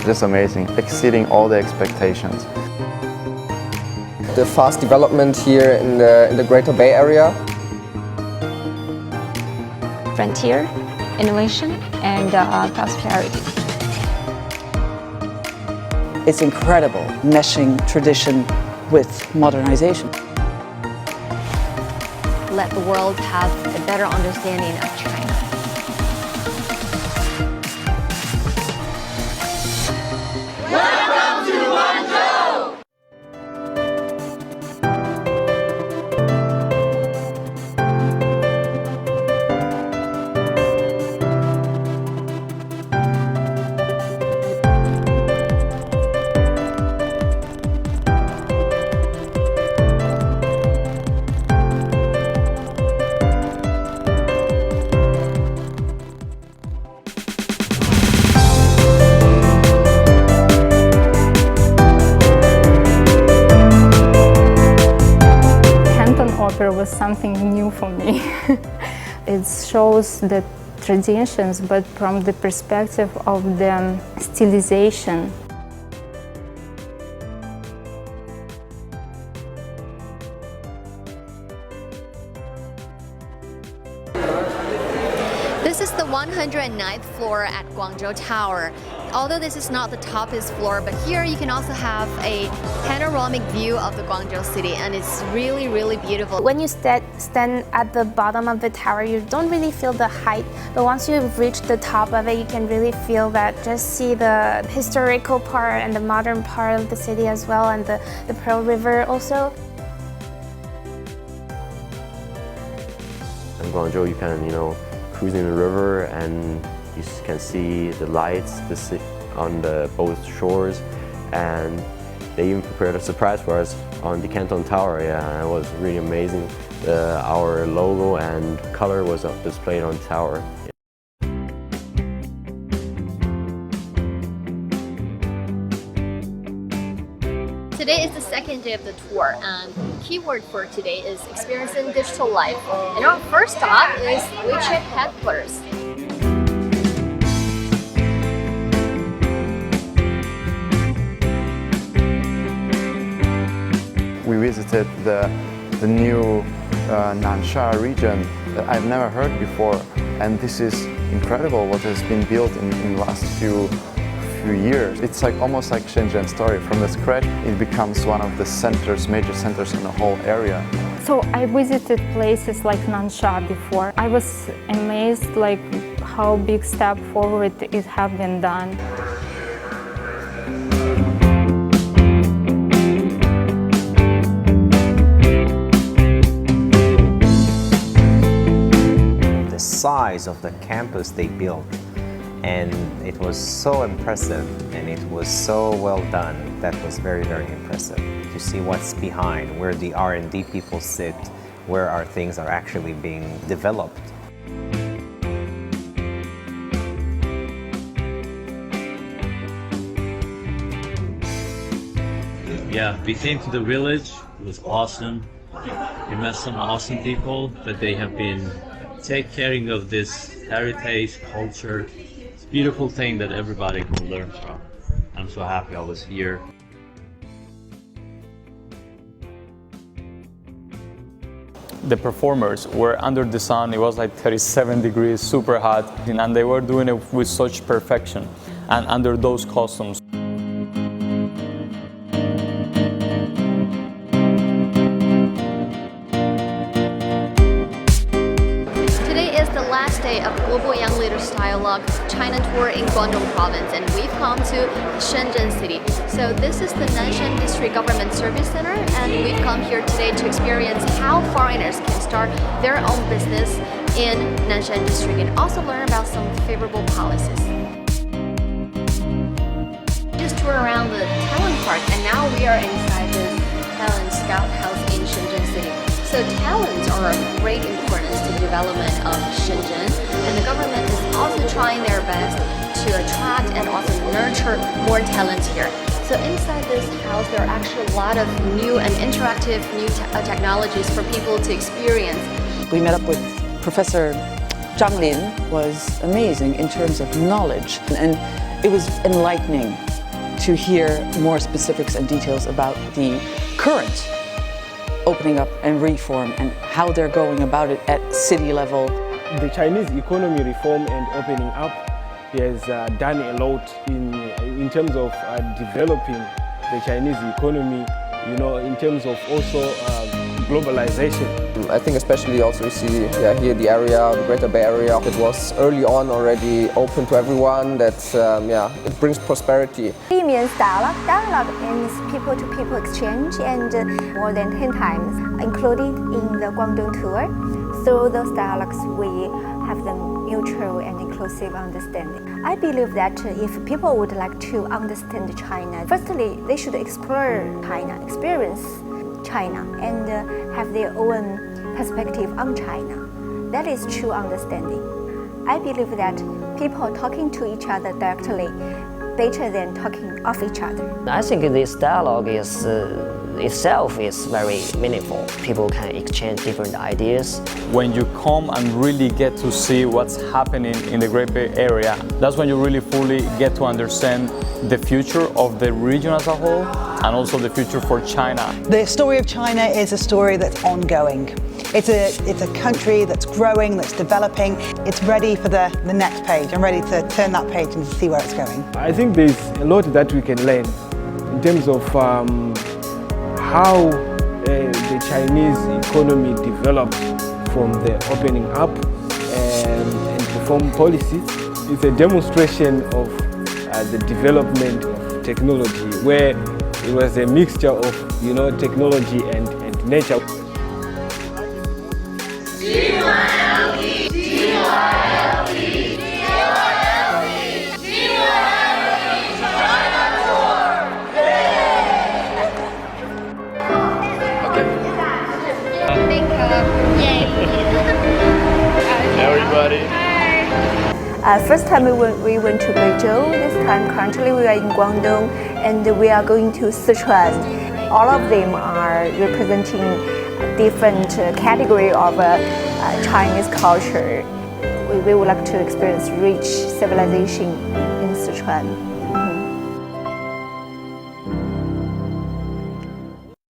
Just amazing, exceeding all the expectations. The fast development here in the Greater Bay Area. Frontier, innovation, and prosperity. It's incredible, meshing tradition with modernization. Let the world have a better understanding of China. Was something new for me. It shows the traditions, but from the perspective of the stylization. This is the 109th floor at Guangzhou Tower. Although this is not the topest floor, but here you can also have a panoramic view of the Guangzhou city, and it's really, really beautiful. When you stand at the bottom of the tower, you don't really feel the height, but once you've reached the top of it, you can really feel that. Just see the historical part and the modern part of the city as well, and the Pearl River also. In Guangzhou, you can, cruise in the river and you can see the lights on both shores, and they even prepared a surprise for us on the Canton Tower. Yeah, it was really amazing. Our logo and color was displayed on the tower. Today is the second day of the tour, and the keyword for today is experiencing digital life. And our first stop is WeChat headquarters. We visited the new Nansha region that I've never heard before, and this is incredible what has been built in the last few years. It's almost like Shenzhen story. From the scratch, it becomes one of the major centers in the whole area. So I visited places like Nansha before. I was amazed how big step forward it have been done. The size of the campus they built, and it was so impressive and it was so well done. That was very, very impressive to see what's behind, where the R&D people sit, where our things are actually being developed. Yeah, we came to the village. It was awesome. We met some awesome people, but they have been taking care of this heritage, culture. It's a beautiful thing that everybody can learn from. I'm so happy I was here. The performers were under the sun. It was 37 degrees, super hot, and they were doing it with such perfection and under those costumes. Of Global Young Leaders Dialogue China Tour in Guangdong Province, and we've come to Shenzhen City. So this is the Nansha District Government Service Center, and we've come here today to experience how foreigners can start their own business in Nansha District and also learn about some favorable policies. Just tour around the talent park, and now we are inside the talent scout house in Shenzhen City. So talents are of great importance to the development of Shenzhen, and the government is also trying their best to attract and also nurture more talents here. So inside this house, there are actually a lot of new and interactive technologies for people to experience. We met up with Professor Zhang Lin. Was amazing in terms of knowledge, and It was enlightening to hear more specifics and details about the current opening up and reform and how they're going about it at city level. The Chinese economy reform and opening up has done a lot in terms of developing the Chinese economy, you know, in terms of also globalization. I think especially also we see here the area, the Greater Bay Area, it was early on already open to everyone, that it brings prosperity. It means dialogue. Dialogue means people-to-people exchange, and more than 10 times included in the Guangdong tour. Through those dialogues we have the mutual and inclusive understanding. I believe that if people would like to understand China, firstly they should explore China, experience China, and have their own perspective on China. That is true understanding. I believe that people talking to each other directly better than talking off each other. I think this dialogue is itself is very meaningful. People can exchange different ideas. When you come and really get to see what's happening in the Great Bay Area, that's when you really fully get to understand the future of the region as a whole and also the future for China. The story of China is a story that's ongoing. It's a country that's growing, that's developing. It's ready for the next page. I'm ready to turn that page and see where it's going. I think there's a lot that we can learn in terms of how the Chinese economy developed from the opening up and reform policies. It's a demonstration of the development of technology, where it was a mixture of, you know, technology and nature. Everybody. First time we went to Beizhou. This time currently we are in Guangdong, and we are going to Sichuan. All of them are representing different category of Chinese culture. We would like to experience rich civilization in Sichuan.